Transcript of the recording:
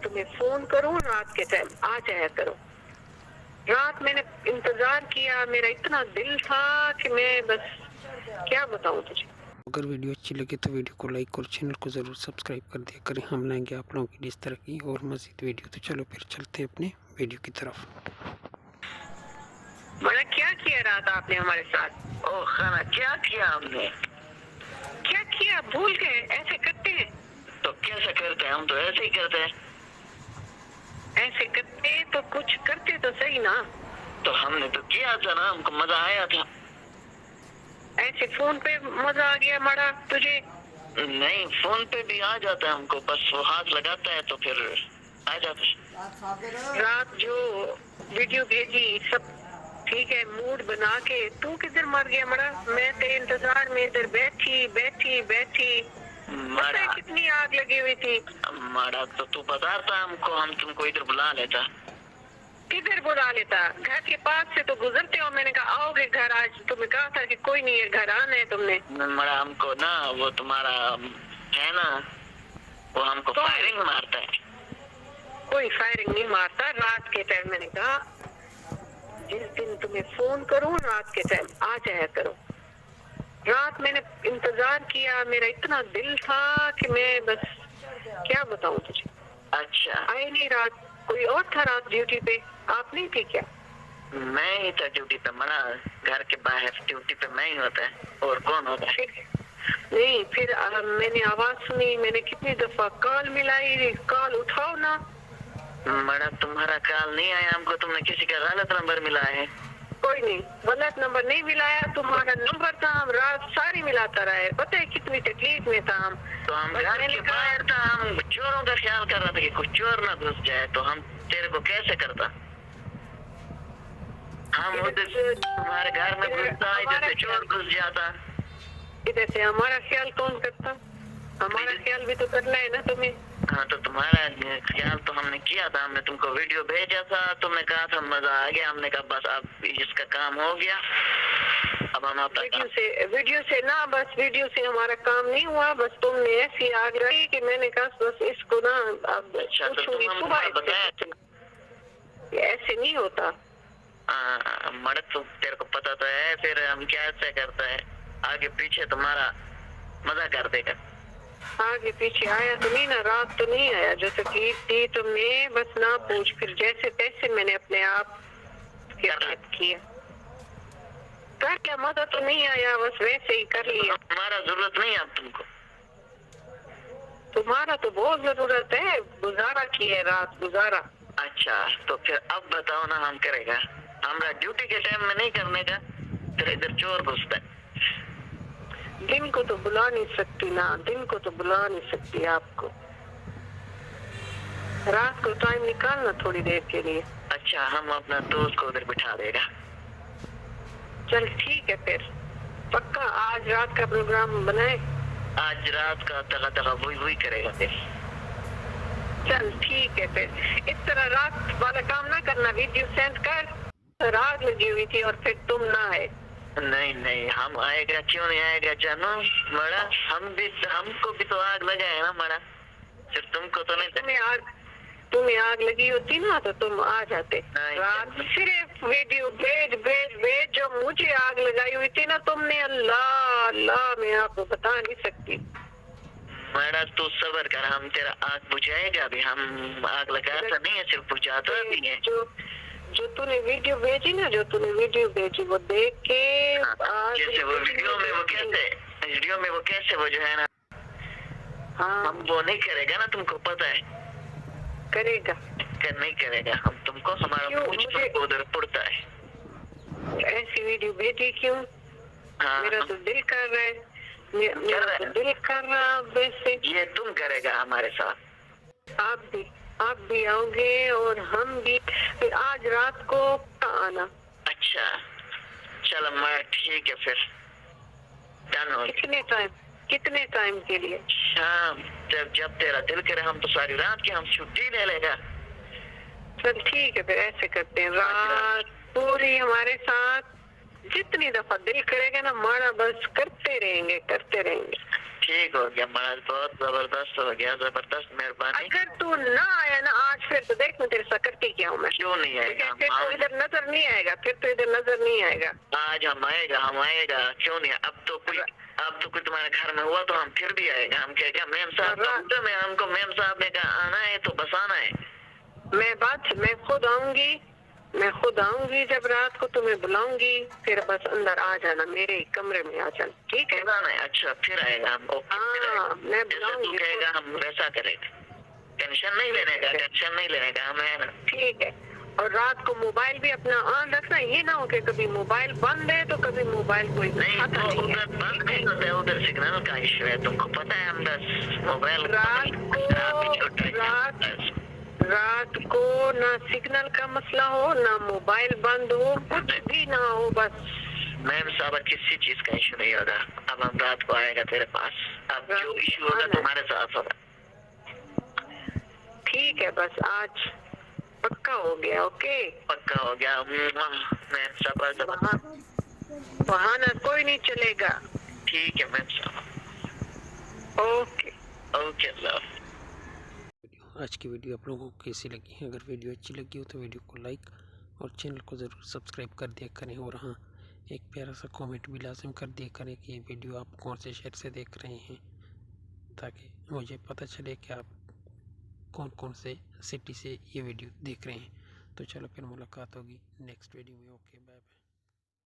तुम्हें फोन करूँ रात के टाइम आ जाया करो। रात मैंने इंतजार किया, मेरा इतना दिल था कि मैं बस क्या बताऊं तुझे। अगर वीडियो अच्छी लगे तो वीडियो को लाइक और चैनल को ज़रूर सब्सक्राइब कर दिया करें। हम लाएंगे आप लोगों की इस तरह की और मज़ीद वीडियो। तो चलो फिर चलते हैं अपने वीडियो की तरफ। बड़ा क्या किया रात आपने हमारे साथ? ओ खाना क्या किया हमने? क्या किया? भूल गए? ऐसे करते हैं? तो कैसे करते हैं? हम तो ऐसे ही करते हैं। ऐसे करते तो कुछ करते तो सही ना। तो हमने तो किया था ना, हमको मजा आया था। ऐसे फोन पे मजा आ गया मड़ा तुझे? नहीं, फोन पे भी आ जाता है हमको, बस वो हाथ लगाता है तो फिर आ जाता है। रात जो वीडियो भेजी सब ठीक है, मूड बना के तू किधर मर गया मड़ा? मैं तेरे इंतजार में इधर बैठी बैठी बैठी, पता है कितनी आग लगी हुई थी। माड़ा तो तू बताता हमको, हम तुमको इधर बुला लेता। किधर बुला लेता? घर के पास से तो गुजरते हो। मैंने कहा आओगे घर आज, तुम्हें कहा था कि कोई नहीं है, घर आना है तुमने। माड़ा हमको ना वो तुम्हारा है ना, वो हमको तो फायरिंग मारता है। कोई फायरिंग नहीं मारता। रात के टाइम मैंने कहा जिस दिन तुम्हें फोन करूँ रात के टाइम आ जाया करो। रात मैंने इंतजार किया, मेरा इतना दिल था कि मैं बस क्या बताऊं तुझे। अच्छा, आई नहीं रात, कोई और था रात ड्यूटी पे, आप नहीं थे क्या? मैं ही था ड्यूटी पे मना, घर के बाहर ड्यूटी पे मैं ही होता है, और कौन होता है? नहीं फिर मैंने आवाज सुनी, मैंने कितनी दफा कॉल मिलाई, कॉल उठाओ ना। मड़ा तुम्हारा कॉल नहीं आया हमको, तुमने किसी का गलत नंबर मिला है। कोई नहीं, गलत नंबर नहीं मिलाया, तुम्हारा नंबर था, हम रात सारी मिलाता रहे। पता है कितनी तकलीफ में था हम। तो हम घर के बाहर था, हम चोरों का ख्याल कर रहा था कि कुछ चोर ना घुस जाए, तो हम तेरे को कैसे करता? हम उधर से तुम्हारे घर में घुसता, इधर से चोर घुस जाता। इधर से हमारा ख्याल कौन करता? हमारा ख्याल भी तो करना है ना तुम्हें। हाँ, तो तुम्हारा ख्याल तो हमने किया था, हमने तुमको वीडियो भेजा था, तुमने कहा था मजा आ गया, हमने कहा बस अब इसका काम हो गया, अब हम अपना वीडियो से ना, बस वीडियो से हमारा काम नहीं हुआ, बस तुमने ऐसी आग रही कि मैंने कहा बस इसको ना अब सुबह बताया ऐसे नहीं होता। मर्द तो तेरे को पता तो है, फिर हम क्या ऐसा करता है, आगे पीछे तुम्हारा मजा कर देगा। आगे पीछे आया तो नहीं ना, रात तो नहीं आया, जो तकलीफ थी तुमने बस ना पूछ। फिर जैसे तैसे मैंने अपने आप किया, क्या मजा तो नहीं आया, बस वैसे ही कर लिया। तुम्हारा जरूरत नहीं है अब तुमको। तुम्हारा तो बहुत जरूरत है, गुजारा की है रात, गुजारा। अच्छा, तो फिर अब बताओ ना, हम करेगा हमारा ड्यूटी के टाइम में नहीं करने का, फिर इधर चोर घुसता है। दिन को तो बुला नहीं सकती ना, दिन को तो बुला नहीं सकती आपको, रात को टाइम निकालना थोड़ी देर के लिए। अच्छा, हम अपना दोस्त को उधर बिठा देगा। चल ठीक है, फिर पक्का आज रात का प्रोग्राम बनाए। आज रात का तगा वही करेगा फिर। चल ठीक है, फिर इस तरह रात वाला काम ना करना, वीडियो सेंड कर। रात लगी हुई थी और फिर तुम ना आए। नहीं, हम आएगा, क्यों नहीं आएगा जानू मड़ा, हमको भी तो आग लगा है ना मड़ा, सिर्फ तुमको तो नहीं। तुम्हें आग लगी होती ना तो तुम आ जाते। रात सिर्फ वीडियो भेज जो मुझे आग लगाई हुई थी ना तुमने, अल्लाह अल्लाह मैं आपको बता नहीं सकती। मड़ा तू सबर कर, हम तेरा आग बुझाएगा भी, हम आग लगाता नहीं है, सिर्फ बुझाता भी है। जो तूने वीडियो भेजी ना, वो देख के जैसे वो वीडियो में वो कैसे वो जो है ना, हाँ हम वो नहीं करेगा ना, तुमको पता है। करेगा नहीं करेगा, हम तुमको हमारा पूछ उधर पड़ता है। ऐसी वीडियो भेजी क्यों? हाँ, मेरा तो दिल कर रहा है, मेरा तो दिल कर रहा वैसे। ये तुम करेगा हमारे साथ। आप भी आओगे और हम भी। फिर आज रात को आना। अच्छा चलो, मैं ठीक है, फिर डन हो। कितने टाइम के लिए? शाम, जब तेरा दिल करे, हम तो सारी रात की हम छुट्टी ले लेगा। चल ठीक है, फिर ऐसे करते हैं, रात पूरी हमारे साथ जितनी दफा दिल करेगा ना मारा, बस करते रहेंगे। ठीक हो गया महाराज, बहुत जबरदस्त हो गया, जबरदस्त, मेहरबानी। अगर तू ना आया ना फिर तो देख मैं तेरे साथ करती क्या हूँ मैं। क्यों नहीं आएगा? फिर तो इधर नजर नहीं आएगा, फिर तो इधर नजर नहीं आएगा। आज हम आएगा, क्यों नहीं? अब तो कोई तुम्हारे घर में हुआ तो हम फिर भी आएगा। हम क्या मेम साहब में हमको मेम साहब ने कहा आना है तो बस आना है। मैं खुद आऊंगी जब रात को तुम्हें बुलाऊंगी, फिर बस अंदर आ जाना, मेरे कमरे में आ जाना, ठीक है? अच्छा फिर आएगा हम। हाँ मैं बुलाऊंगी। कहेगा हम वैसा करेंगे, टेंशन नहीं लेने का हम है ना। ठीक है। और रात को मोबाइल भी अपना ऑन रखना, ये ना हो कि कभी मोबाइल बंद है तो कभी मोबाइल कोई नहीं खाता तो नहीं है। उधर बंद नहीं होता है, उधर सिग्नल का इश्यू है, तुमको पता है। हम बस मोबाइल रात को ना सिग्नल का मसला हो, ना मोबाइल बंद हो, कुछ भी ना हो, बस मैम साहब किसी चीज का इश्यू नहीं होगा। अब हम रात को आएगा तेरे पास, अब जो इश्यू होगा तुम्हारे साथ होगा। ठीक है, बस आज पक्का हो गया। ओके पक्का हो गया मैम साहब। बहाना कोई नहीं चलेगा। ठीक है मैम साहब। ओके अल्लाह। आज की वीडियो आप लोगों को कैसी लगी? अगर वीडियो अच्छी लगी हो तो वीडियो को लाइक और चैनल को ज़रूर सब्सक्राइब कर दिया करें। और हाँ, एक प्यारा सा कमेंट भी लाजिम कर दिया करें कि ये वीडियो आप कौन से शहर से देख रहे हैं, ताकि मुझे पता चले कि आप कौन से सिटी से ये वीडियो देख रहे हैं। तो चलो फिर मुलाकात होगी नेक्स्ट वीडियो में। Okay bye bye.